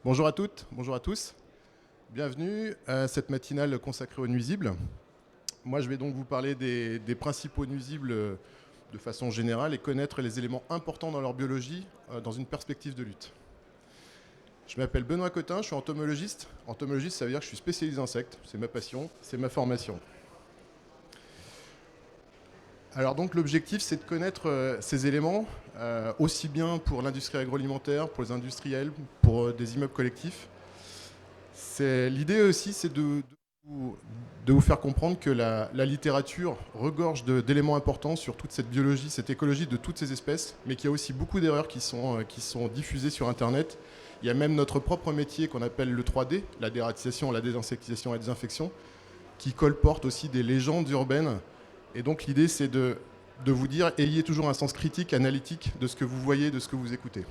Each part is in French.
Bonjour à toutes, bonjour à tous. Bienvenue à cette matinale consacrée aux nuisibles. Moi, je vais donc vous parler des principaux nuisibles de façon générale et connaître les éléments importants dans leur biologie dans une perspective de lutte. Je m'appelle Benoît Cotin, je suis entomologiste. Entomologiste, ça veut dire que je suis spécialiste insectes. C'est ma passion, c'est ma formation. Alors donc l'objectif, c'est de connaître ces éléments, aussi bien pour l'industrie agroalimentaire, pour les industriels, pour des immeubles collectifs. L'idée aussi, c'est de vous faire comprendre que la littérature regorge d'éléments importants sur toute cette biologie, cette écologie de toutes ces espèces, mais qu'il y a aussi beaucoup d'erreurs qui sont diffusées sur Internet. Il y a même notre propre métier qu'on appelle le 3D, la dératisation, la désinsectisation et la désinfection, qui colporte aussi des légendes urbaines. Et donc l'idée, c'est de vous dire, ayez toujours un sens critique, analytique de ce que vous voyez, de ce que vous écoutez.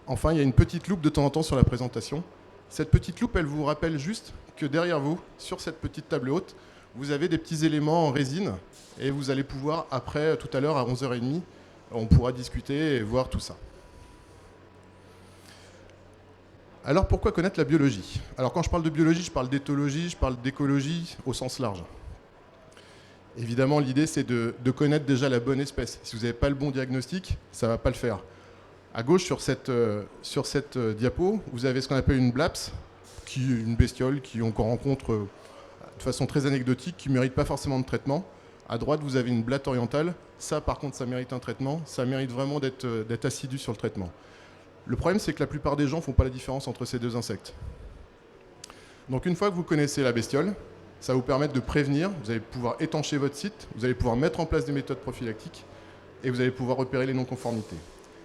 Enfin, il y a une petite loupe de temps en temps sur la présentation. Cette petite loupe, elle vous rappelle juste que derrière vous, sur cette petite table haute, vous avez des petits éléments en résine et vous allez pouvoir, après, tout à l'heure, à 11h30, on pourra discuter et voir tout ça. Alors, pourquoi connaître la biologie? Alors, quand je parle de biologie, je parle d'éthologie, je parle d'écologie au sens large. Évidemment, l'idée, c'est de connaître déjà la bonne espèce. Si vous n'avez pas le bon diagnostic, ça ne va pas le faire. À gauche, sur cette diapo, vous avez ce qu'on appelle une blaps, qui est une bestiole qu'on rencontre de façon très anecdotique, qui ne mérite pas forcément de traitement. À droite, vous avez une blatte orientale. Ça, par contre, ça mérite un traitement. Ça mérite vraiment d'être assidu sur le traitement. Le problème, c'est que la plupart des gens ne font pas la différence entre ces deux insectes. Donc, une fois que vous connaissez la bestiole, ça va vous permettre de prévenir. Vous allez pouvoir étancher votre site. Vous allez pouvoir mettre en place des méthodes prophylactiques. Et vous allez pouvoir repérer les non-conformités.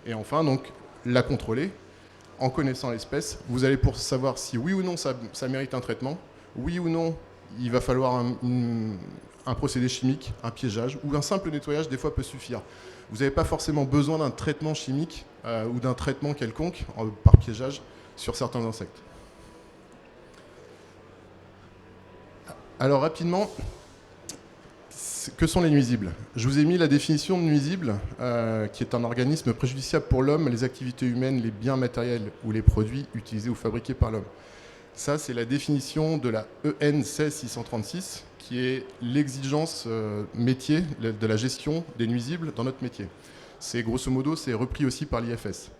Et enfin, donc, la contrôler en connaissant l'espèce. Vous allez pour savoir si oui ou non ça mérite un traitement, oui ou non il va falloir un procédé chimique, un piégeage, ou un simple nettoyage des fois peut suffire. Vous n'avez pas forcément besoin d'un traitement chimique ou d'un traitement quelconque par piégeage sur certains insectes. Alors rapidement, que sont les nuisibles? Je vous ai mis la définition de nuisible, qui est un organisme préjudiciable pour l'homme, les activités humaines, les biens matériels ou les produits utilisés ou fabriqués par l'homme. Ça, c'est la définition de la EN 16636, qui est l'exigence métier de la gestion des nuisibles dans notre métier. C'est grosso modo, c'est repris aussi par l'IFS.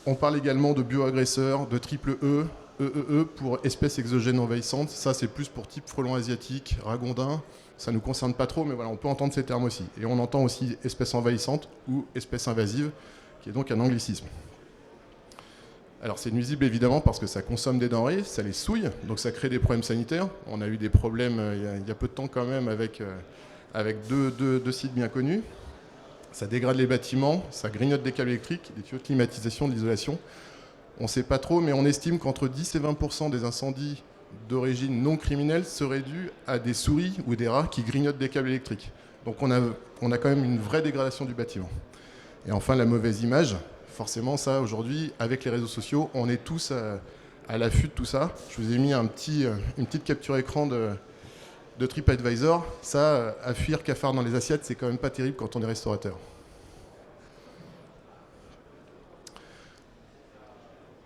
On parle également de bioagresseurs, de triple E, EEE pour espèces exogènes envahissantes. Ça, c'est plus pour type frelon asiatique, ragondin. Ça ne nous concerne pas trop, mais voilà, on peut entendre ces termes aussi. Et on entend aussi espèces envahissantes ou espèces invasives, qui est donc un anglicisme. Alors c'est nuisible évidemment parce que ça consomme des denrées, ça les souille, donc ça crée des problèmes sanitaires. On a eu des problèmes il y a peu de temps quand même avec deux sites bien connus. Ça dégrade les bâtiments, ça grignote des câbles électriques, des tuyaux de climatisation, de l'isolation. On ne sait pas trop, mais on estime qu'entre 10 et 20% des incendies d'origine non criminelle seraient dus à des souris ou des rats qui grignotent des câbles électriques. Donc on a quand même une vraie dégradation du bâtiment. Et enfin, la mauvaise image. Forcément, ça, aujourd'hui, avec les réseaux sociaux, on est tous à l'affût de tout ça. Je vous ai mis une petite capture écran de TripAdvisor. Ça, à fuir cafard dans les assiettes, c'est quand même pas terrible quand on est restaurateur.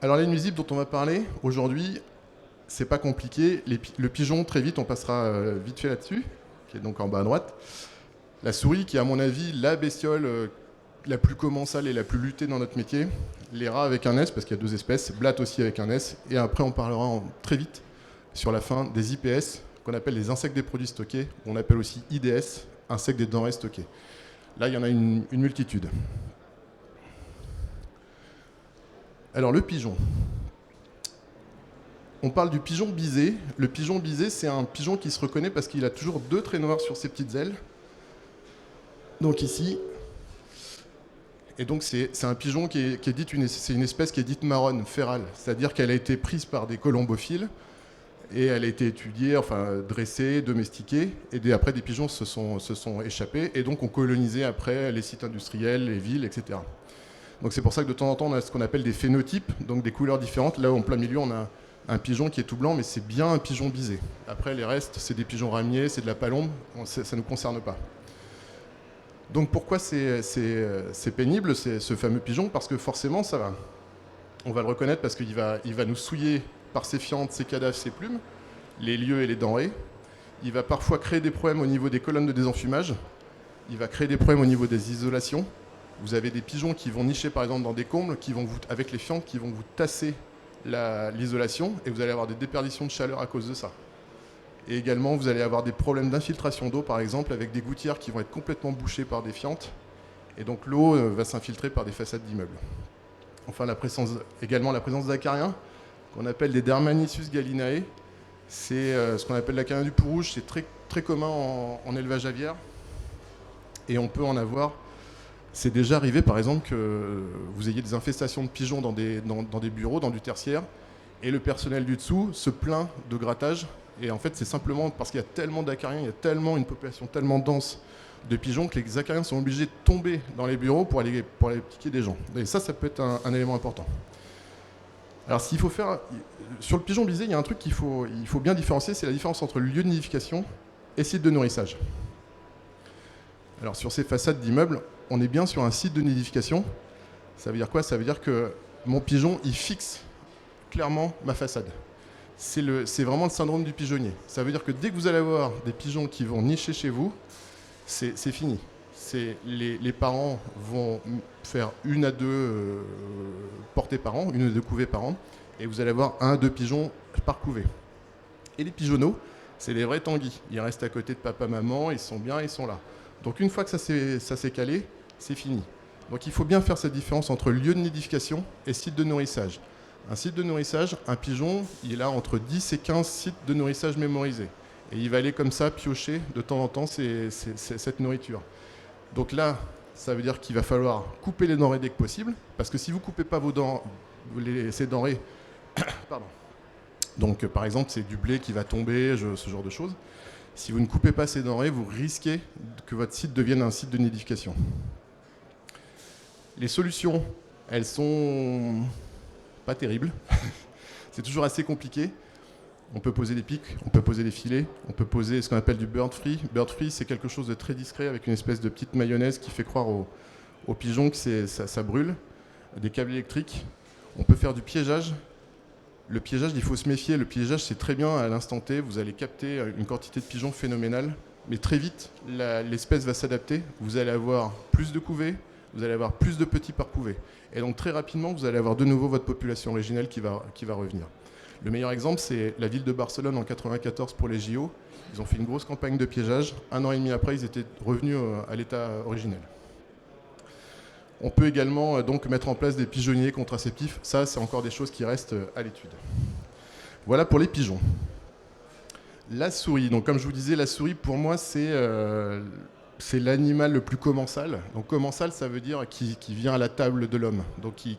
Alors les nuisibles dont on va parler aujourd'hui, c'est pas compliqué. Le pigeon, très vite, on passera vite fait là-dessus, qui est donc en bas à droite. La souris, qui est à mon avis la bestiole la plus commensale et la plus luttée dans notre métier. Les rats avec un S, parce qu'il y a deux espèces. Blatte aussi avec un S. Et après, on parlera très vite, sur la fin, des IPS, qu'on appelle les insectes des produits stockés. On appelle aussi IDS, insectes des denrées stockées. Là, il y en a une multitude. Alors le pigeon. On parle du pigeon bisé. Le pigeon bisé, c'est un pigeon qui se reconnaît parce qu'il a toujours deux traits noirs sur ses petites ailes. Donc ici. Et donc c'est un pigeon qui est dite c'est une espèce qui est dite marronne, férale. C'est-à-dire qu'elle a été prise par des colombophiles et elle a été étudiée, enfin dressée, domestiquée. Et après des pigeons se sont échappés et donc ont colonisé après les sites industriels, les villes, etc. Donc c'est pour ça que de temps en temps, on a ce qu'on appelle des phénotypes, donc des couleurs différentes. Là, en plein milieu, on a un pigeon qui est tout blanc, mais c'est bien un pigeon bisé. Après, les restes, c'est des pigeons ramiers, c'est de la palombe, ça ne nous concerne pas. Donc pourquoi c'est pénible, ce fameux pigeon? Parce que forcément, ça va On va le reconnaître parce qu'il va nous souiller par ses fientes, ses cadavres, ses plumes, les lieux et les denrées. Il va parfois créer des problèmes au niveau des colonnes de désenfumage. Il va créer des problèmes au niveau des isolations. Vous avez des pigeons qui vont nicher par exemple dans des combles, avec les fientes, qui vont vous tasser l'isolation, et vous allez avoir des déperditions de chaleur à cause de ça. Et également, vous allez avoir des problèmes d'infiltration d'eau, par exemple, avec des gouttières qui vont être complètement bouchées par des fientes, et donc l'eau va s'infiltrer par des façades d'immeubles. Enfin, également la présence d'acariens, qu'on appelle des Dermanissus gallinae. C'est ce qu'on appelle l'acarien du pou rouge, c'est très, très commun en élevage aviaire, et on peut en avoir. C'est déjà arrivé, par exemple, que vous ayez des infestations de pigeons dans des bureaux, dans du tertiaire, et le personnel du dessous se plaint de grattage. Et en fait, c'est simplement parce qu'il y a tellement d'acariens, il y a tellement une population tellement dense de pigeons que les acariens sont obligés de tomber dans les bureaux pour aller piquer des gens. Et ça peut être un élément important. Alors, s'il faut faire... Sur le pigeon bisé, il y a un truc il faut bien différencier, c'est la différence entre le lieu de nidification et site de nourrissage. Alors, sur ces façades d'immeubles, on est bien sur un site de nidification. Ça veut dire quoi? Ça veut dire que mon pigeon, il fixe clairement ma façade. C'est vraiment le syndrome du pigeonnier. Ça veut dire que dès que vous allez avoir des pigeons qui vont nicher chez vous, c'est fini. Les parents vont faire 1 à 2 portées par an, 1 à 2 couvées par an, et vous allez avoir 1 à 2 pigeons par couvée. Et les pigeonneaux, c'est les vrais tanguis. Ils restent à côté de papa-maman, ils sont bien, ils sont là. Donc une fois que ça s'est calé, c'est fini. Donc il faut bien faire cette différence entre lieu de nidification et site de nourrissage. Un site de nourrissage, un pigeon, il a entre 10 et 15 sites de nourrissage mémorisés. Et il va aller comme ça piocher de temps en temps cette nourriture. Donc là, ça veut dire qu'il va falloir couper les denrées dès que possible, parce que si vous ne coupez pas ces denrées, pardon. Donc par exemple, c'est du blé qui va tomber, ce genre de choses. Si vous ne coupez pas ces denrées, vous risquez que votre site devienne un site de nidification. Les solutions, elles sont pas terribles. C'est toujours assez compliqué. On peut poser des pics, on peut poser des filets, on peut poser ce qu'on appelle du bird free. Bird free, c'est quelque chose de très discret avec une espèce de petite mayonnaise qui fait croire aux pigeons que ça brûle. Des câbles électriques. On peut faire du piégeage. Le piégeage, il faut se méfier. Le piégeage, c'est très bien à l'instant T. Vous allez capter une quantité de pigeons phénoménale. Mais très vite, l'espèce va s'adapter. Vous allez avoir plus de couvées, vous allez avoir plus de petits par couvée. Et donc très rapidement, vous allez avoir de nouveau votre population originelle qui va revenir. Le meilleur exemple, c'est la ville de Barcelone en 1994 pour les JO. Ils ont fait une grosse campagne de piégeage. 1 an et demi après, ils étaient revenus à l'état originel. On peut également donc mettre en place des pigeonniers contraceptifs. Ça, c'est encore des choses qui restent à l'étude. Voilà pour les pigeons. La souris. Donc, comme je vous disais, la souris, pour moi, c'est l'animal le plus commensal. Donc, commensal, ça veut dire qui vient à la table de l'homme, donc qui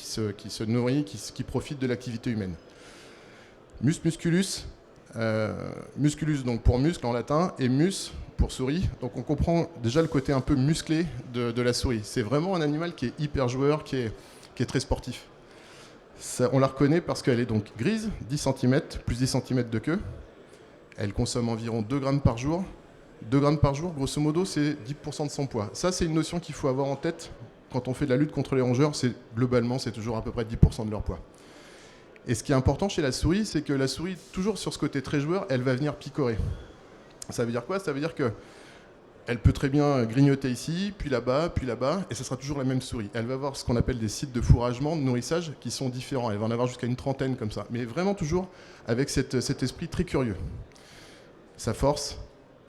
se nourrit, qui profite de l'activité humaine. Mus musculus, musculus donc pour muscle en latin, et mus pour souris. Donc on comprend déjà le côté un peu musclé de la souris. C'est vraiment un animal qui est hyper joueur, qui est très sportif. Ça, on la reconnaît parce qu'elle est donc grise, 10 cm, plus 10 cm de queue. Elle consomme environ 2 grammes par jour. 2 grammes par jour, grosso modo, c'est 10% de son poids. Ça, c'est une notion qu'il faut avoir en tête quand on fait de la lutte contre les rongeurs. Globalement, c'est toujours à peu près 10% de leur poids. Et ce qui est important chez la souris, c'est que la souris, toujours sur ce côté très joueur, elle va venir picorer. Ça veut dire quoi? Ça veut dire qu'elle peut très bien grignoter ici, puis là-bas, et ce sera toujours la même souris. Elle va avoir ce qu'on appelle des sites de fourragement, de nourrissage, qui sont différents. Elle va en avoir jusqu'à une trentaine comme ça. Mais vraiment toujours avec cet esprit très curieux. Sa force,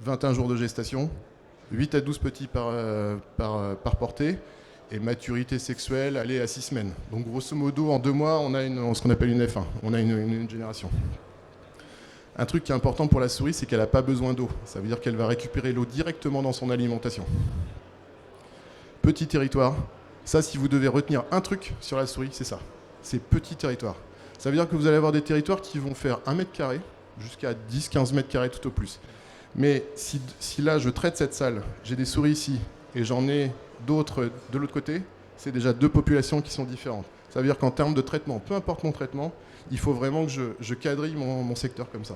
21 jours de gestation, 8 à 12 petits par portée, et maturité sexuelle, aller à 6 semaines. Donc grosso modo, en 2 mois, on a ce qu'on appelle une F1, on a une génération. Un truc qui est important pour la souris, c'est qu'elle n'a pas besoin d'eau. Ça veut dire qu'elle va récupérer l'eau directement dans son alimentation. Petit territoire. Ça, si vous devez retenir un truc sur la souris, c'est ça. C'est petit territoire. Ça veut dire que vous allez avoir des territoires qui vont faire 1 mètre carré jusqu'à 10-15 mètres carrés tout au plus. Mais si là, je traite cette salle, j'ai des souris ici, et j'en ai d'autres de l'autre côté, c'est déjà 2 populations qui sont différentes. Ça veut dire qu'en termes de traitement, peu importe mon traitement, il faut vraiment que je quadrille mon secteur comme ça.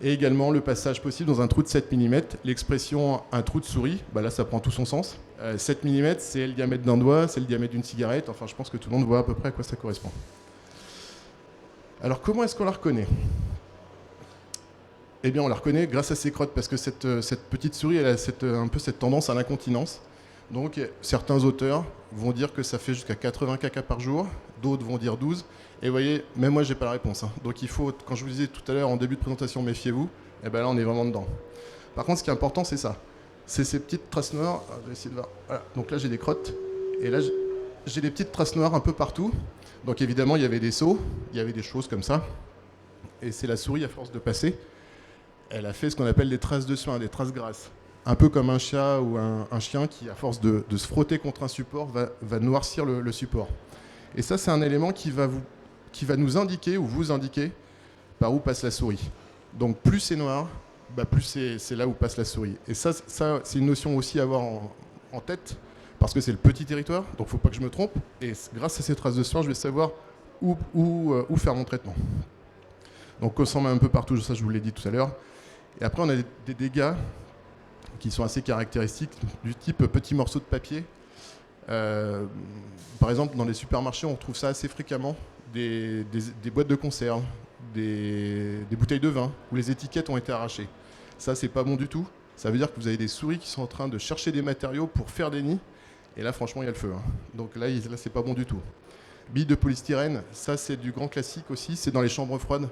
Et également le passage possible dans un trou de 7 mm. L'expression un trou de souris, bah là ça prend tout son sens. 7 mm, c'est le diamètre d'un doigt, c'est le diamètre d'une cigarette. Enfin, je pense que tout le monde voit à peu près à quoi ça correspond. Alors, comment est-ce qu'on la reconnaît? Eh bien, on la reconnaît grâce à ses crottes, parce que cette petite souris, elle a un peu cette tendance à l'incontinence. Donc, certains auteurs vont dire que ça fait jusqu'à 80 caca par jour, d'autres vont dire 12. Et vous voyez, même moi, j'ai pas la réponse. Donc, il faut, quand je vous disais tout à l'heure en début de présentation, méfiez-vous, et bien là, on est vraiment dedans. Par contre, ce qui est important, c'est ça. C'est ces petites traces noires. Je vais essayer de voir. Voilà. Donc là, j'ai des crottes. Et là, j'ai des petites traces noires un peu partout. Donc évidemment, il y avait des seaux, il y avait des choses comme ça. Et c'est la souris, à force de passer, elle a fait ce qu'on appelle des traces de suin, des traces grasses. Un peu comme un chat ou un chien qui, à force de se frotter contre un support, va noircir le support. Et ça, c'est un élément qui va nous indiquer ou vous indiquer par où passe la souris. Donc plus c'est noir, bah plus c'est là où passe la souris. Et ça c'est une notion aussi à avoir en tête, parce que c'est le petit territoire, donc il ne faut pas que je me trompe. Et grâce à ces traces de suin, je vais savoir où faire mon traitement. Donc on s'en met un peu partout, ça je vous l'ai dit tout à l'heure. Et après on a des dégâts qui sont assez caractéristiques, du type petits morceaux de papier. Par exemple, dans les supermarchés, on trouve ça assez fréquemment, des boîtes de conserve, des bouteilles de vin, où les étiquettes ont été arrachées. Ça, c'est pas bon du tout. Ça veut dire que vous avez des souris qui sont en train de chercher des matériaux pour faire des nids. Et là, franchement, il y a le feu. Donc là, c'est pas bon du tout. Billes de polystyrène, ça, c'est du grand classique aussi. C'est dans les chambres froides.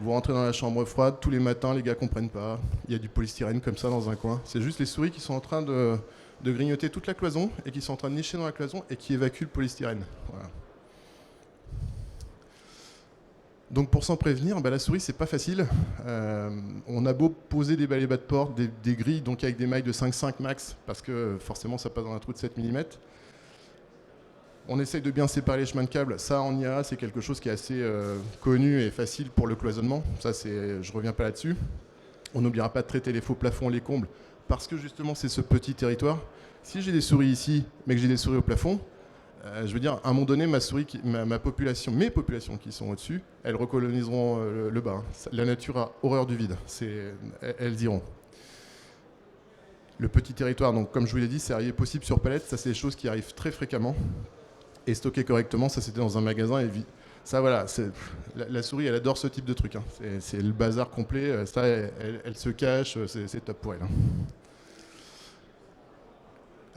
Vous rentrez dans la chambre froide, tous les matins, les gars comprennent pas. Il y a du polystyrène comme ça dans un coin. C'est juste les souris qui sont en train de grignoter toute la cloison et qui sont en train de nicher dans la cloison et qui évacuent le polystyrène. Voilà. Donc pour s'en prévenir, la souris c'est pas facile. On a beau poser des balais bas de porte, des grilles donc avec des mailles de 5,5 max, parce que forcément ça passe dans un trou de 7 mm. On essaye de bien séparer les chemins de câbles. Ça en IA, c'est quelque chose qui est assez connu et facile pour le cloisonnement. Ça, je reviens pas là-dessus. On n'oubliera pas de traiter les faux plafonds, les combles, parce que justement c'est ce petit territoire. Si j'ai des souris ici, mais que j'ai des souris au plafond, je veux dire, à un moment donné, ma population, mes populations qui sont au-dessus, elles recoloniseront le bas. La nature a horreur du vide. Elles iront. Le petit territoire, donc comme je vous l'ai dit, c'est arrivé possible sur palette. Ça, c'est des choses qui arrivent très fréquemment. Et stocker correctement, ça c'était dans un magasin. Et ça, voilà, la souris, elle adore ce type de truc. Hein. C'est le bazar complet. Ça, elle se cache. C'est top pour elle. Hein.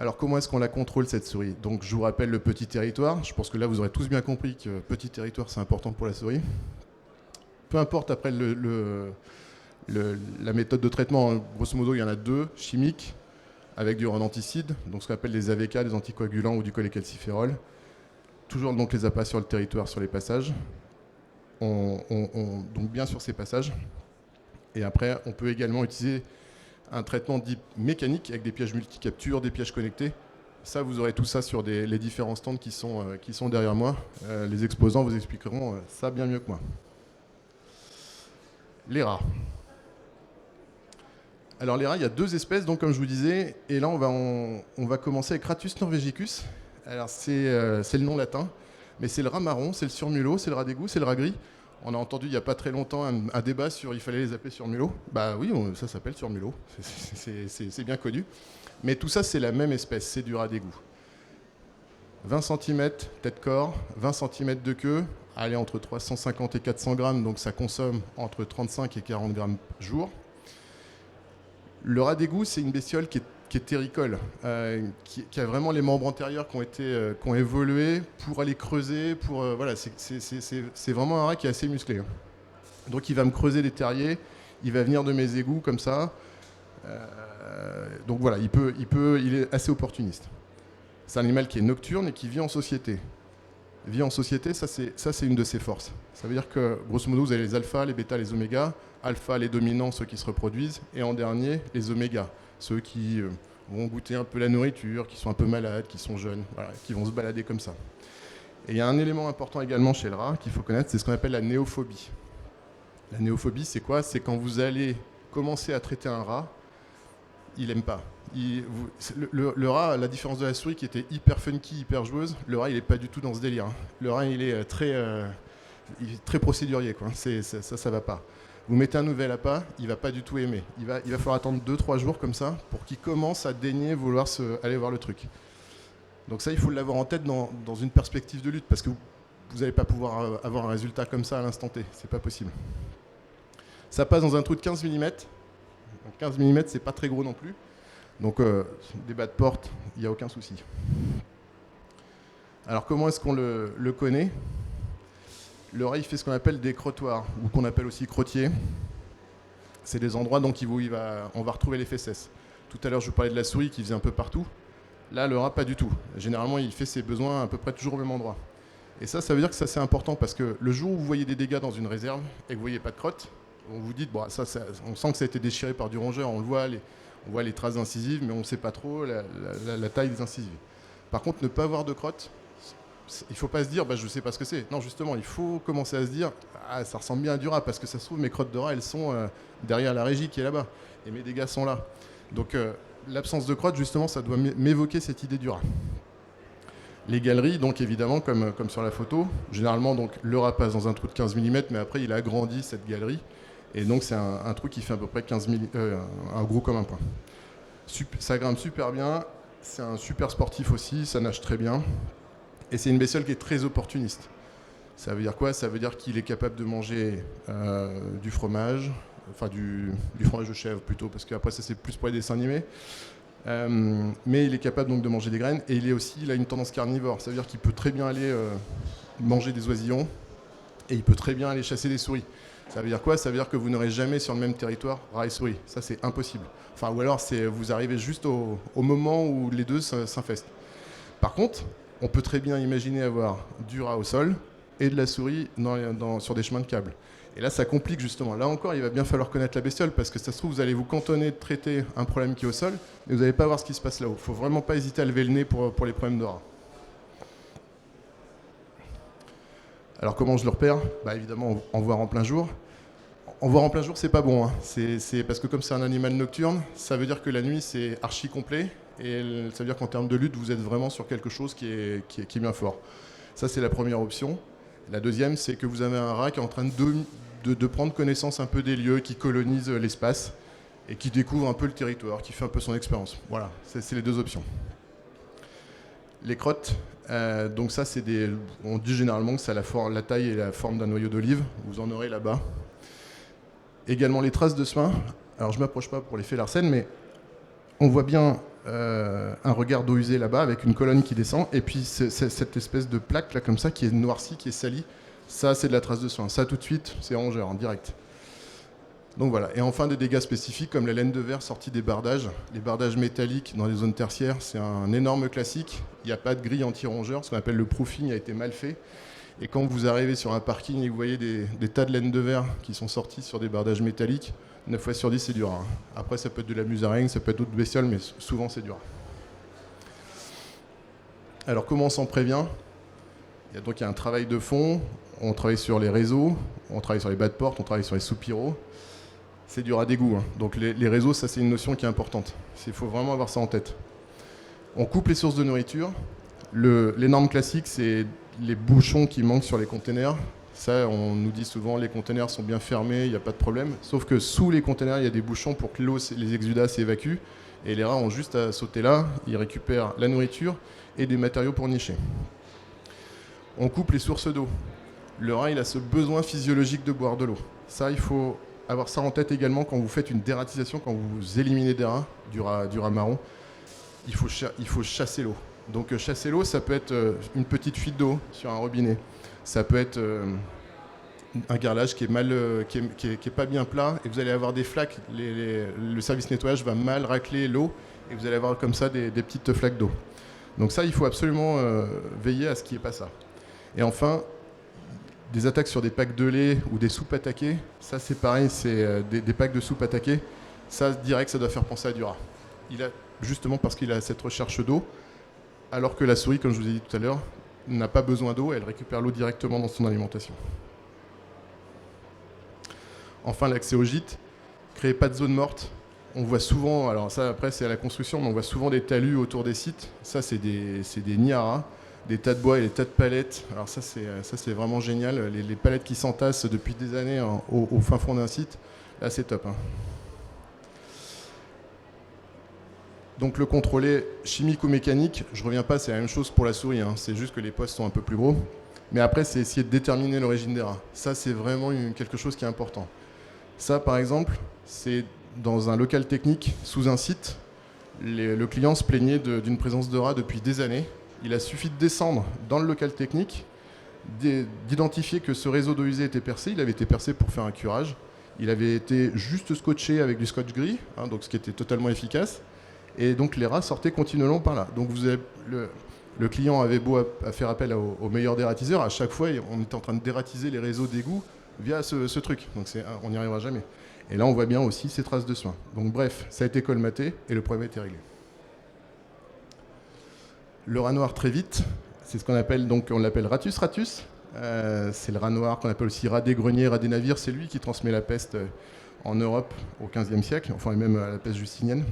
Alors comment est-ce qu'on la contrôle cette souris? Donc je vous rappelle le petit territoire. Je pense que là vous aurez tous bien compris que petit territoire c'est important pour la souris. Peu importe après la méthode de traitement, hein. Grosso modo il y en a deux, chimiques, avec du rodenticide, donc ce qu'on appelle les AVK, des anticoagulants ou du cholécalciférol. Toujours donc les appâts sur le territoire, sur les passages. Donc bien sur ces passages. Et après on peut également utiliser un traitement dit mécanique avec des pièges multicaptures, des pièges connectés. Ça, vous aurez tout ça sur les différents stands qui sont derrière moi. Les exposants vous expliqueront ça bien mieux que moi. Les rats. Alors les rats, il y a deux espèces, donc comme je vous disais, et là on va commencer avec Ratus norvegicus. Alors c'est le nom latin, mais c'est le rat marron, c'est le surmulot, c'est le rat d'égout, c'est le rat gris. On a entendu il n'y a pas très longtemps un débat sur il fallait les appeler surmulots. Bah oui, ça s'appelle surmulot, c'est bien connu. Mais tout ça, c'est la même espèce, c'est du rat d'égout. 20 cm tête-corps, 20 cm de queue, allez entre 350 et 400 grammes, donc ça consomme entre 35 et 40 grammes jour. Le rat d'égout, c'est une bestiole qui est terricole, qui a vraiment les membres antérieurs qui ont évolué pour aller creuser, voilà, c'est vraiment un rat qui est assez musclé. Hein. Donc il va me creuser des terriers, il va venir de mes égouts comme ça. Donc voilà, il est assez opportuniste. C'est un animal qui est nocturne et qui vit en société. Vit en société, ça c'est une de ses forces. Ça veut dire que, grosso modo, vous avez les alphas, les bêtas, les omégas. Alpha, les dominants, ceux qui se reproduisent. Et en dernier, les omégas, ceux qui vont goûter un peu la nourriture, qui sont un peu malades, qui sont jeunes, voilà, qui vont se balader comme ça. Et il y a un élément important également chez le rat qu'il faut connaître, c'est ce qu'on appelle la néophobie. La néophobie, c'est quoi? C'est quand vous allez commencer à traiter un rat, il n'aime pas. Le rat, à la différence de la souris qui était hyper funky, hyper joueuse, le rat, il n'est pas du tout dans ce délire. Hein. Le rat, il est très procédurier, quoi. Ça va pas. Vous mettez un nouvel appât, il ne va pas du tout aimer. Il va falloir attendre 2-3 jours comme ça pour qu'il commence à daigner vouloir aller voir le truc. Donc ça, il faut l'avoir en tête dans une perspective de lutte, parce que vous n'allez pas pouvoir avoir un résultat comme ça à l'instant T. C'est pas possible. Ça passe dans un trou de 15 mm. 15 mm, c'est pas très gros non plus. Donc des bas de porte, il n'y a aucun souci. Alors comment est-ce qu'on le connaît? Le rat, il fait ce qu'on appelle des crottoirs, ou qu'on appelle aussi crottiers. C'est des endroits donc, où on va retrouver les fesses. Tout à l'heure, je vous parlais de la souris qui faisait un peu partout. Là, le rat, pas du tout. Généralement, il fait ses besoins à peu près toujours au même endroit. Et ça veut dire que ça, c'est important, parce que le jour où vous voyez des dégâts dans une réserve et que vous ne voyez pas de crotte, on vous dit, bon, on sent que ça a été déchiré par du rongeur, on le voit, on voit les traces incisives, mais on ne sait pas trop la taille des incisives. Par contre, ne pas avoir de crotte, il ne faut pas se dire, je ne sais pas ce que c'est. Non, justement, il faut commencer à se dire, ça ressemble bien à du rat, parce que ça se trouve, mes crottes de rat, elles sont derrière la régie qui est là-bas, et mes dégâts sont là. Donc, l'absence de crotte, justement, ça doit m'évoquer cette idée du rat. Les galeries, donc évidemment, comme sur la photo, généralement, donc, le rat passe dans un trou de 15 mm, mais après, il agrandit cette galerie, et donc c'est un trou qui fait à peu près 15 mm, un gros comme un poing. Ça grimpe super bien, c'est un super sportif aussi, ça nage très bien. Et c'est une bestiole qui est très opportuniste. Ça veut dire quoi? Ça veut dire qu'il est capable de manger du fromage, enfin du fromage de chèvre plutôt, parce qu'après ça c'est plus pour les dessins animés. Mais il est capable donc de manger des graines, et il a une tendance carnivore. Ça veut dire qu'il peut très bien aller manger des oisillons, et il peut très bien aller chasser des souris. Ça veut dire quoi? Ça veut dire que vous n'aurez jamais sur le même territoire rat et souris. Ça c'est impossible. Enfin, ou alors vous arrivez juste au moment où les deux s'infestent. Par contre, on peut très bien imaginer avoir du rat au sol et de la souris sur des chemins de câble. Et là, ça complique justement. Là encore, il va bien falloir connaître la bestiole, parce que ça se trouve, vous allez vous cantonner de traiter un problème qui est au sol, mais vous n'allez pas voir ce qui se passe là-haut. Il ne faut vraiment pas hésiter à lever le nez pour les problèmes de rat. Alors comment je le repère? Évidemment, en voir en plein jour. En voir en plein jour, c'est pas bon. Hein. C'est parce que comme c'est un animal nocturne, ça veut dire que la nuit, c'est archi complet. Et ça veut dire qu'en termes de lutte, vous êtes vraiment sur quelque chose qui est bien fort. Ça, c'est la première option. La deuxième, c'est que vous avez un rat qui est en train de prendre connaissance un peu des lieux, qui colonise l'espace et qui découvre un peu le territoire, qui fait un peu son expérience. Voilà, c'est les deux options. Les crottes, donc ça, on dit généralement que ça a la taille et la forme d'un noyau d'olive. Vous en aurez là-bas. Également les traces de seins. Alors, je ne m'approche pas pour l'effet Larsen, mais on voit bien un regard d'eau usée là-bas avec une colonne qui descend, et puis cette espèce de plaque là comme ça qui est noircie, qui est salie. Ça, c'est de la trace de soin. Ça, tout de suite, c'est rongeur en direct. Donc voilà. Et enfin, des dégâts spécifiques comme la laine de verre sortie des bardages. Les bardages métalliques dans les zones tertiaires, c'est un énorme classique. Il n'y a pas de grille anti-rongeur. Ce qu'on appelle le proofing a été mal fait. Et quand vous arrivez sur un parking et que vous voyez des tas de laine de verre qui sont sortis sur des bardages métalliques, 9 fois sur 10, c'est du rat. Après, ça peut être de la musaraigne, ça peut être d'autres bestioles, mais souvent, c'est du rat. Alors, comment on s'en prévient? Il y a un travail de fond. On travaille sur les réseaux, on travaille sur les bas de porte, on travaille sur les soupiraux. C'est du rat d'égout. Hein. Donc, les réseaux, ça, c'est une notion qui est importante. Il faut vraiment avoir ça en tête. On coupe les sources de nourriture. Les normes classiques, c'est les bouchons qui manquent sur les containers. Ça, on nous dit souvent, les containers sont bien fermés, il n'y a pas de problème. Sauf que sous les containers, il y a des bouchons pour que l'eau, les exudats s'évacuent. Et les rats ont juste à sauter là, ils récupèrent la nourriture et des matériaux pour nicher. On coupe les sources d'eau. Le rat, il a ce besoin physiologique de boire de l'eau. Ça, il faut avoir ça en tête également quand vous faites une dératisation, quand vous éliminez des rats, du rat marron. Il faut chasser l'eau. Donc chasser l'eau, ça peut être une petite fuite d'eau sur un robinet. Ça peut être un carrelage qui est pas bien plat, et vous allez avoir des flaques. Le service nettoyage va mal racler l'eau, et vous allez avoir comme ça des petites flaques d'eau. Donc ça, il faut absolument veiller à ce qu'il n'y ait pas ça. Et enfin, des attaques sur des packs de lait ou des soupes attaquées, ça c'est pareil, c'est des packs de soupes attaquées. Ça, direct, ça doit faire penser à du rat. Justement parce qu'il a cette recherche d'eau, alors que la souris, comme je vous ai dit tout à l'heure, n'a pas besoin d'eau, elle récupère l'eau directement dans son alimentation. Enfin, l'accès au gîte, créez pas de zone morte. On voit souvent, alors ça après c'est à la construction, mais on voit souvent des talus autour des sites. Ça c'est des nids à rats. des tas de bois et des tas de palettes. Alors ça c'est vraiment génial. Les palettes qui s'entassent depuis des années au fin fond d'un site, là c'est top. Hein. Donc le contrôler chimique ou mécanique, je ne reviens pas, c'est la même chose pour la souris. Hein. C'est juste que les postes sont un peu plus gros. Mais après, c'est essayer de déterminer l'origine des rats. Ça, c'est vraiment quelque chose qui est important. Ça, par exemple, c'est dans un local technique, sous un site. Le client se plaignait d'une présence de rats depuis des années. Il a suffi de descendre dans le local technique, d'identifier que ce réseau d'eau usée était percé. Il avait été percé pour faire un curage. Il avait été juste scotché avec du scotch gris, hein, donc ce qui était totalement efficace. Et donc les rats sortaient continuellement par là. Donc vous avez le client avait beau à faire appel au meilleur dératiseur, à chaque fois on était en train de dératiser les réseaux d'égouts via ce truc. Donc on n'y arrivera jamais. Et là on voit bien aussi ces traces de soins. Donc bref, ça a été colmaté et le problème a été réglé. Le rat noir très vite, c'est ce qu'on appelle, donc on l'appelle Ratus ratus. C'est le rat noir qu'on appelle aussi rat des greniers, rat des navires. C'est lui qui transmet la peste en Europe au XVe siècle, enfin même à la peste justinienne.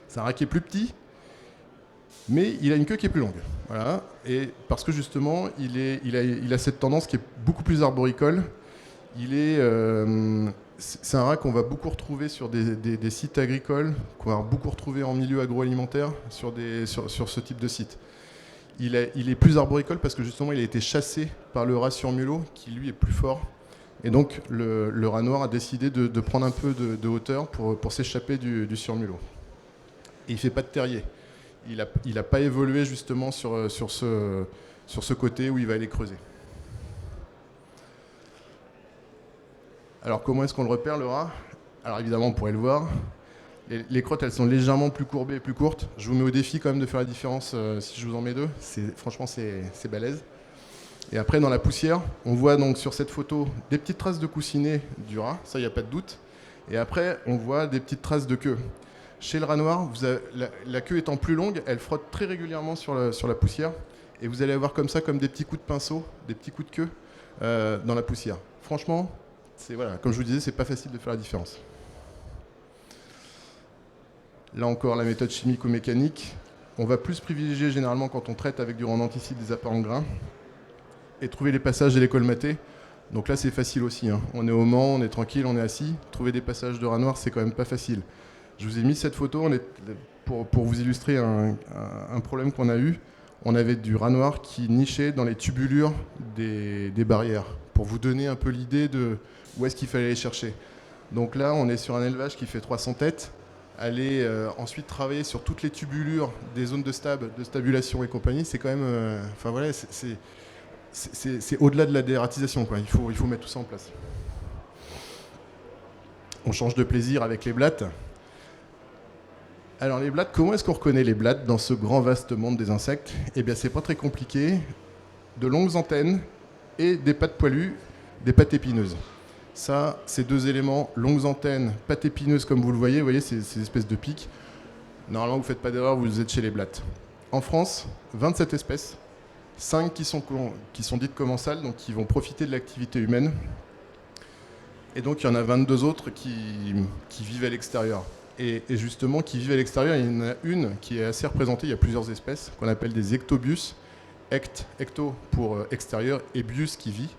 C'est un rat qui est plus petit, mais il a une queue qui est plus longue. Voilà. Et parce que justement, il a cette tendance qui est beaucoup plus arboricole. C'est un rat qu'on va beaucoup retrouver sur des sites agricoles, qu'on va beaucoup retrouver en milieu agroalimentaire sur ce type de site. Il est plus arboricole parce que justement, il a été chassé par le rat surmulot, qui lui est plus fort. Et donc, le rat noir a décidé de prendre un peu de hauteur pour s'échapper du surmulot. Et il ne fait pas de terrier. Il n'a pas évolué justement sur ce côté où il va aller creuser. Alors comment est-ce qu'on le repère, le rat? Alors évidemment, on pourrait le voir. Les crottes, elles sont légèrement plus courbées et plus courtes. Je vous mets au défi quand même de faire la différence si je vous en mets deux. Franchement, c'est balèze. Et après, dans la poussière, on voit donc sur cette photo des petites traces de coussinet du rat. Ça, il n'y a pas de doute. Et après, on voit des petites traces de queue. Chez le rat noir, la queue étant plus longue, elle frotte très régulièrement sur la poussière. Et vous allez avoir comme ça, comme des petits coups de pinceau, des petits coups de queue dans la poussière. Franchement, voilà, comme je vous disais, c'est pas facile de faire la différence. Là encore, la méthode chimique ou mécanique. On va plus privilégier généralement quand on traite avec du rodenticide des apparents grains et trouver les passages et les colmater. Donc là, c'est facile aussi. Hein. On est au Mans, on est tranquille, on est assis. Trouver des passages de rat noir, c'est quand même pas facile. Je vous ai mis cette photo pour vous illustrer un problème qu'on a eu. On avait du rat noir qui nichait dans les tubulures des barrières, pour vous donner un peu l'idée de où est-ce qu'il fallait aller chercher. Donc là, on est sur un élevage qui fait 300 têtes. Aller ensuite travailler sur toutes les tubulures des zones de stabulation et compagnie, c'est quand même... Enfin voilà, c'est au-delà de la dératisation, quoi. Il faut mettre tout ça en place. On change de plaisir avec les blattes. Alors les blattes, comment est-ce qu'on reconnaît les blattes dans ce grand vaste monde des insectes? Eh bien c'est pas très compliqué. De longues antennes et des pattes poilues, des pattes épineuses. Ça, ces deux éléments, longues antennes, pattes épineuses comme vous le voyez ces espèces de pics. Normalement vous ne faites pas d'erreur, vous êtes chez les blattes. En France, 27 espèces, 5 qui sont dites commensales, donc qui vont profiter de l'activité humaine. Et donc il y en a 22 autres qui vivent à l'extérieur. Et justement, qui vivent à l'extérieur, il y en a une qui est assez représentée, il y a plusieurs espèces, qu'on appelle des ectobius. Ecto pour extérieur et bius qui vit.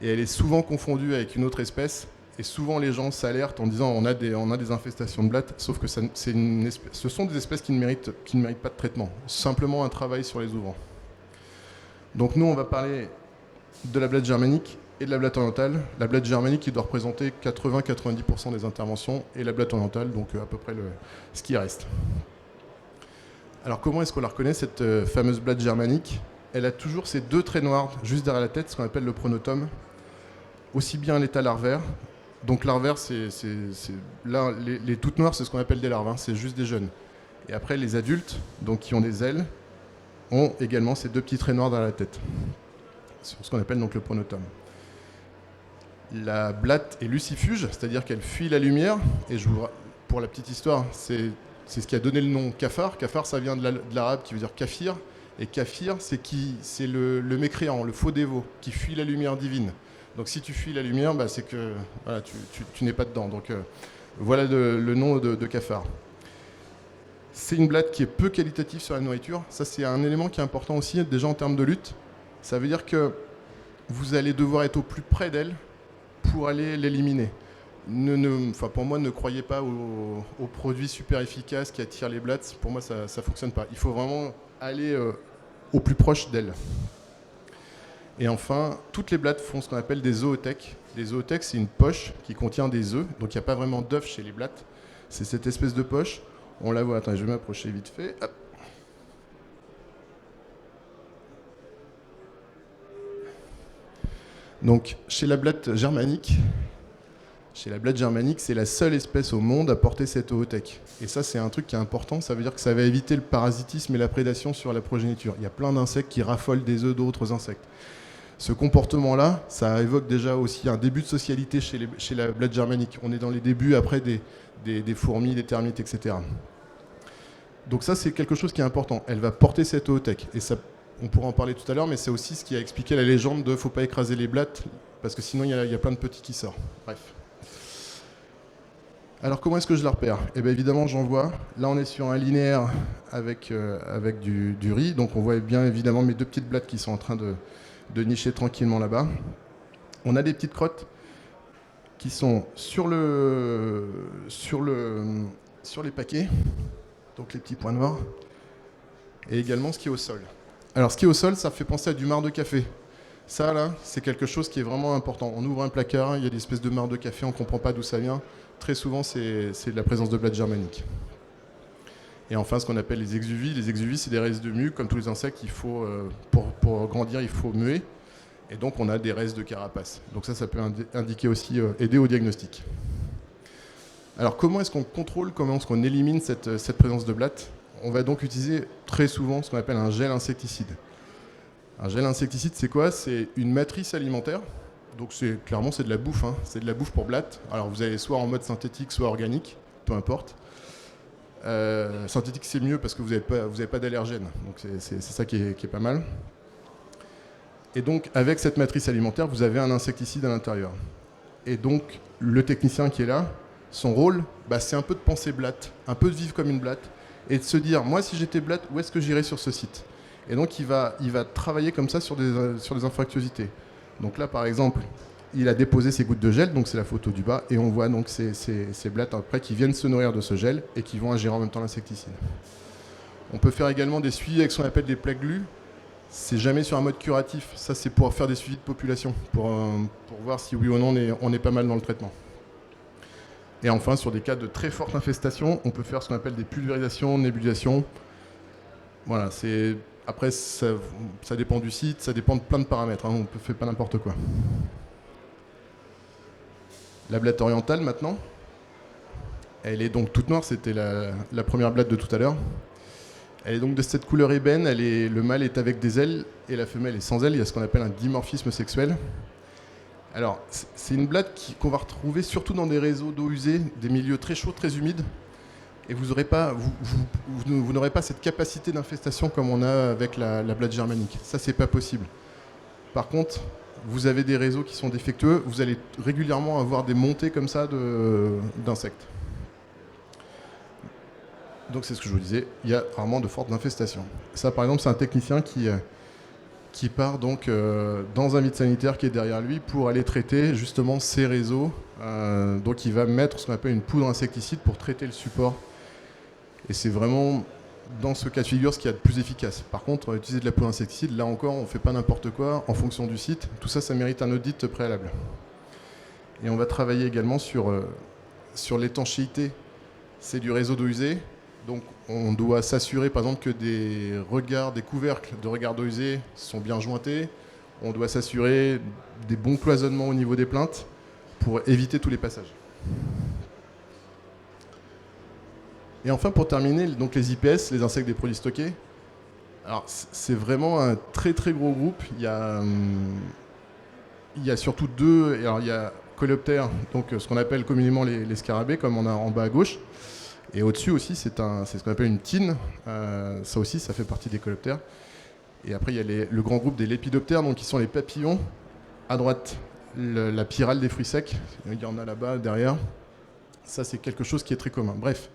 Et elle est souvent confondue avec une autre espèce. Et souvent les gens s'alertent en disant on a des infestations de blattes, sauf que ce sont des espèces qui ne méritent pas de traitement. Simplement un travail sur les ouvrants. Donc nous, on va parler de la blatte germanique et de la blatte orientale. La blatte germanique qui doit représenter 80-90% des interventions et la blatte orientale, donc à peu près ce qui reste. Alors comment est-ce qu'on la reconnaît, cette fameuse blatte germanique? Elle a toujours ces deux traits noirs juste derrière la tête, ce qu'on appelle le pronotum. Aussi bien à l'état larvaire. Donc larvaire, là, les toutes noires, c'est ce qu'on appelle des larves, hein, c'est juste des jeunes. Et après, les adultes, donc qui ont des ailes, ont également ces deux petits traits noirs dans la tête. C'est ce qu'on appelle donc le pronotum. La blatte est lucifuge, c'est-à-dire qu'elle fuit la lumière. Et pour la petite histoire, c'est ce qui a donné le nom cafard. Cafard, ça vient de l'arabe qui veut dire kafir. Et kafir, c'est le mécréant, le faux dévot, qui fuit la lumière divine. Donc si tu fuis la lumière, bah, c'est que voilà, tu n'es pas dedans. Donc voilà le nom de cafard. C'est une blatte qui est peu qualitative sur la nourriture. Ça, c'est un élément qui est important aussi, déjà en termes de lutte. Ça veut dire que vous allez devoir être au plus près d'elle pour aller l'éliminer. Pour moi, ne croyez pas aux produits super efficaces qui attirent les blattes. Pour moi, ça ne fonctionne pas. Il faut vraiment aller au plus proche d'elle. Et enfin, toutes les blattes font ce qu'on appelle des zoothèques. Les zoothèques, c'est une poche qui contient des œufs. Donc, il n'y a pas vraiment d'œufs chez les blattes. C'est cette espèce de poche. On la voit. Attends, je vais m'approcher vite fait. Hop. Donc, chez la blatte germanique, c'est la seule espèce au monde à porter cette oothèque. Et ça, c'est un truc qui est important. Ça veut dire que ça va éviter le parasitisme et la prédation sur la progéniture. Il y a plein d'insectes qui raffolent des œufs d'autres insectes. Ce comportement-là, ça évoque déjà aussi un début de socialité chez la blatte germanique. On est dans les débuts après des fourmis, des termites, etc. Donc ça, c'est quelque chose qui est important. Elle va porter cette oothèque. Et ça, on pourra en parler tout à l'heure, mais c'est aussi ce qui a expliqué la légende de « faut pas écraser les blattes » parce que sinon, il y a plein de petits qui sortent. Bref. Alors, comment est-ce que je la repère ? Eh bien, évidemment, j'en vois. Là, on est sur un linéaire avec du riz. Donc, on voit bien évidemment mes deux petites blattes qui sont en train de nicher tranquillement là-bas. On a des petites crottes qui sont sur les paquets, donc les petits points noirs, et également ce qui est au sol. Alors, ce qui est au sol, ça fait penser à du marc de café. Ça, là, c'est quelque chose qui est vraiment important. On ouvre un placard, il y a des espèces de marc de café, on ne comprend pas d'où ça vient. Très souvent, c'est de la présence de blattes germaniques. Et enfin, ce qu'on appelle les exuvies. Les exuvies, c'est des restes de mue. Comme tous les insectes, il faut, pour grandir, il faut muer. Et donc, on a des restes de carapace. Donc ça peut indiquer aussi, aider au diagnostic. Alors, comment est-ce qu'on contrôle, comment est-ce qu'on élimine cette présence de blattes ? On va donc utiliser très souvent ce qu'on appelle un gel insecticide. Un gel insecticide, c'est quoi ? C'est une matrice alimentaire. Donc clairement, c'est de la bouffe. Hein. C'est de la bouffe pour blattes. Alors, vous allez soit en mode synthétique, soit organique, peu importe. Synthétique, c'est mieux parce que vous n'avez pas d'allergènes. Donc, c'est ça qui est pas mal. Et donc, avec cette matrice alimentaire, vous avez un insecticide à l'intérieur. Et donc, le technicien qui est là, son rôle, c'est un peu de penser blatte, un peu de vivre comme une blatte, et de se dire, moi, si j'étais blatte, où est-ce que j'irais sur ce site ? Et donc, il va travailler comme ça sur des infractuosités. Donc là, par exemple, il a déposé ses gouttes de gel, donc c'est la photo du bas, et on voit donc ces blattes après qui viennent se nourrir de ce gel et qui vont ingérer en même temps l'insecticide. On peut faire également des suivis avec ce qu'on appelle des plaques glues. C'est jamais sur un mode curatif. Ça, c'est pour faire des suivis de population, pour voir si oui ou non on est pas mal dans le traitement. Et enfin, sur des cas de très forte infestation, on peut faire ce qu'on appelle des pulvérisations, nébulisations. Voilà, après, ça dépend du site, ça dépend de plein de paramètres. Hein, on ne fait pas n'importe quoi. La blatte orientale, maintenant, elle est donc toute noire. C'était la première blatte de tout à l'heure. Elle est donc de cette couleur ébène. Le mâle est avec des ailes et la femelle est sans ailes. Il y a ce qu'on appelle un dimorphisme sexuel. Alors, c'est une blatte qu'on va retrouver surtout dans des réseaux d'eau usée, des milieux très chauds, très humides. Et vous n'aurez pas cette capacité d'infestation comme on a avec la blatte germanique. Ça, c'est pas possible. Par contre, vous avez des réseaux qui sont défectueux, vous allez régulièrement avoir des montées comme ça d'insectes. Donc c'est ce que je vous disais, il y a rarement de fortes infestations. Ça, par exemple, c'est un technicien qui part donc dans un vide sanitaire qui est derrière lui pour aller traiter justement ces réseaux. Donc il va mettre ce qu'on appelle une poudre insecticide pour traiter le support. Et c'est vraiment, dans ce cas de figure, ce qu'il y a de plus efficace. Par contre, utiliser de la poudre insecticide, là encore, on ne fait pas n'importe quoi en fonction du site. Tout ça, ça mérite un audit préalable. Et on va travailler également sur l'étanchéité. C'est du réseau d'eau usée. Donc on doit s'assurer, par exemple, que des couvercles de regards d'eau usée sont bien jointés. On doit s'assurer des bons cloisonnements au niveau des plinthes pour éviter tous les passages. Et enfin, pour terminer, donc les IPS, les insectes des produits stockés. Alors, c'est vraiment un très très gros groupe. Il y a surtout deux. Alors, il y a coléoptères, donc ce qu'on appelle communément les scarabées, comme on a en bas à gauche. Et au-dessus aussi, c'est ce qu'on appelle une tine. Ça aussi, ça fait partie des coléoptères. Et après, il y a le grand groupe des lépidoptères, donc qui sont les papillons. À droite, la pyrale des fruits secs. Il y en a là-bas, derrière. Ça, c'est quelque chose qui est très commun. Bref.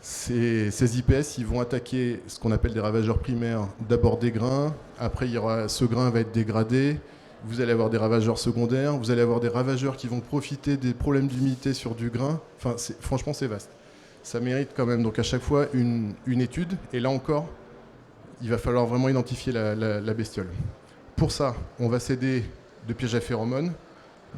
Ces IPS, ils vont attaquer ce qu'on appelle des ravageurs primaires, d'abord des grains, après ce grain va être dégradé, vous allez avoir des ravageurs secondaires, vous allez avoir des ravageurs qui vont profiter des problèmes d'humidité sur du grain. Enfin, franchement, c'est vaste. Ça mérite quand même donc à chaque fois une étude, et là encore, il va falloir vraiment identifier la bestiole. Pour ça, on va s'aider de pièges à phéromones,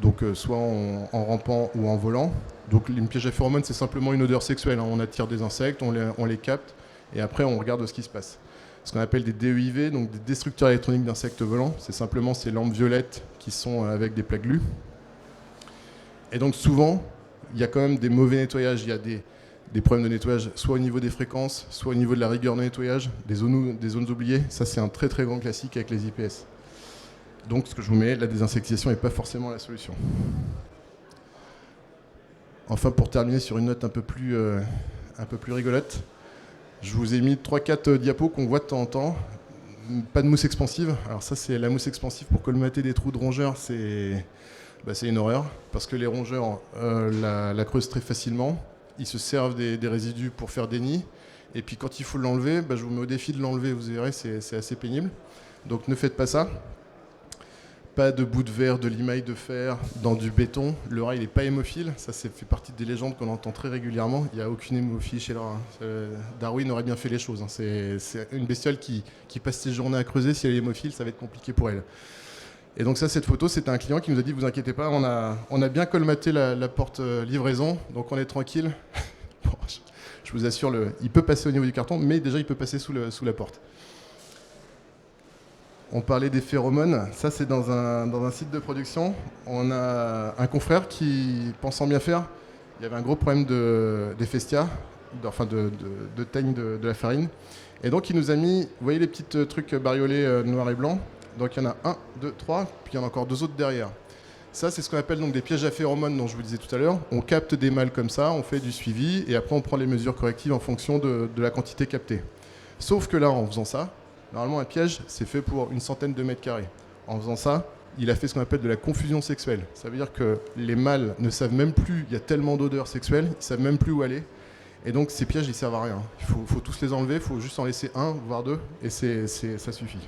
donc soit en rampant ou en volant. Donc une piège à phéromones, c'est simplement une odeur sexuelle, hein. On attire des insectes, on les capte, et après on regarde ce qui se passe. Ce qu'on appelle des DEIV, donc des destructeurs électroniques d'insectes volants, c'est simplement ces lampes violettes qui sont avec des plaques glues. Et donc souvent, il y a quand même des mauvais nettoyages, il y a des problèmes de nettoyage, soit au niveau des fréquences, soit au niveau de la rigueur de nettoyage, des zones oubliées. Ça, c'est un très très grand classique avec les IPS. Donc, ce que je vous mets, la désinsectisation n'est pas forcément la solution. Enfin, pour terminer sur une note un peu plus rigolote, je vous ai mis 3-4 diapos qu'on voit de temps en temps. Pas de mousse expansive. Alors ça, c'est la mousse expansive pour colmater des trous de rongeurs, c'est une horreur, parce que les rongeurs la creusent très facilement. Ils se servent des résidus pour faire des nids. Et puis quand il faut l'enlever, je vous mets au défi de l'enlever, vous verrez, c'est assez pénible. Donc ne faites pas ça. Pas de bout de verre, de limaille de fer dans du béton. Le rat, il n'est pas hémophile. Ça fait partie des légendes qu'on entend très régulièrement. Il n'y a aucune hémophilie chez le rat. Darwin aurait bien fait les choses. C'est une bestiole qui passe ses journées à creuser. Si elle est hémophile, ça va être compliqué pour elle. Et donc ça, cette photo, c'était un client qui nous a dit, vous inquiétez pas, on a bien colmaté la porte livraison, donc on est tranquille. Bon, je vous assure, il peut passer au niveau du carton, mais déjà il peut passer sous la porte. On parlait des phéromones, ça c'est dans un site de production. On a un confrère qui, pensant bien faire, il y avait un gros problème d'éphéstia, de teigne de la farine. Et donc il nous a mis, vous voyez les petits trucs bariolés noir et blanc. Donc il y en a 1, 2, 3, puis il y en a encore 2 autres derrière. Ça, c'est ce qu'on appelle donc des pièges à phéromones dont je vous disais tout à l'heure. On capte des mâles comme ça, on fait du suivi, et après on prend les mesures correctives en fonction de la quantité captée. Sauf que là, en faisant ça, normalement un piège, c'est fait pour une centaine de mètres carrés. En faisant ça, il a fait ce qu'on appelle de la confusion sexuelle. Ça veut dire que les mâles ne savent même plus, il y a tellement d'odeurs sexuelles, ils ne savent même plus où aller. Et donc ces pièges, ils ne servent à rien. Il faut tous les enlever, il faut juste en laisser 1, voire 2, et ça suffit.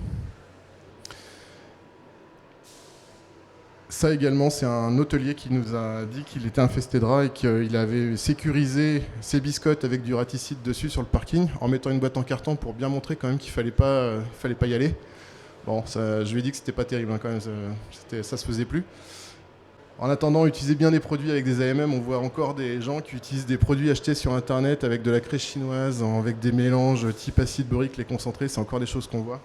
Ça également, c'est un hôtelier qui nous a dit qu'il était infesté de rats et qu'il avait sécurisé ses biscottes avec du raticide dessus sur le parking en mettant une boîte en carton pour bien montrer quand même qu'il fallait pas y aller. Bon, je lui ai dit que c'était pas terrible, hein, quand même, ça se faisait plus. En attendant, utilisez bien des produits avec des AMM. On voit encore des gens qui utilisent des produits achetés sur Internet avec de la craie chinoise, avec des mélanges type acide borique, les concentrés, c'est encore des choses qu'on voit.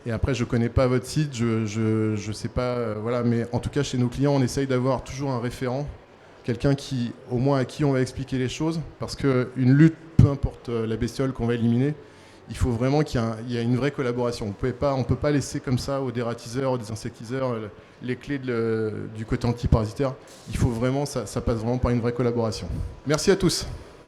Et après, je ne connais pas votre site, je sais pas, voilà, mais en tout cas, chez nos clients, on essaye d'avoir toujours un référent, quelqu'un au moins à qui on va expliquer les choses, parce qu'une lutte, peu importe la bestiole qu'on va éliminer, il faut vraiment qu'il y ait une vraie collaboration. On ne peut pas laisser comme ça aux dératiseurs, aux désinsectiseurs, les clés du côté antiparasitaire. Il faut vraiment, ça passe vraiment par une vraie collaboration. Merci à tous.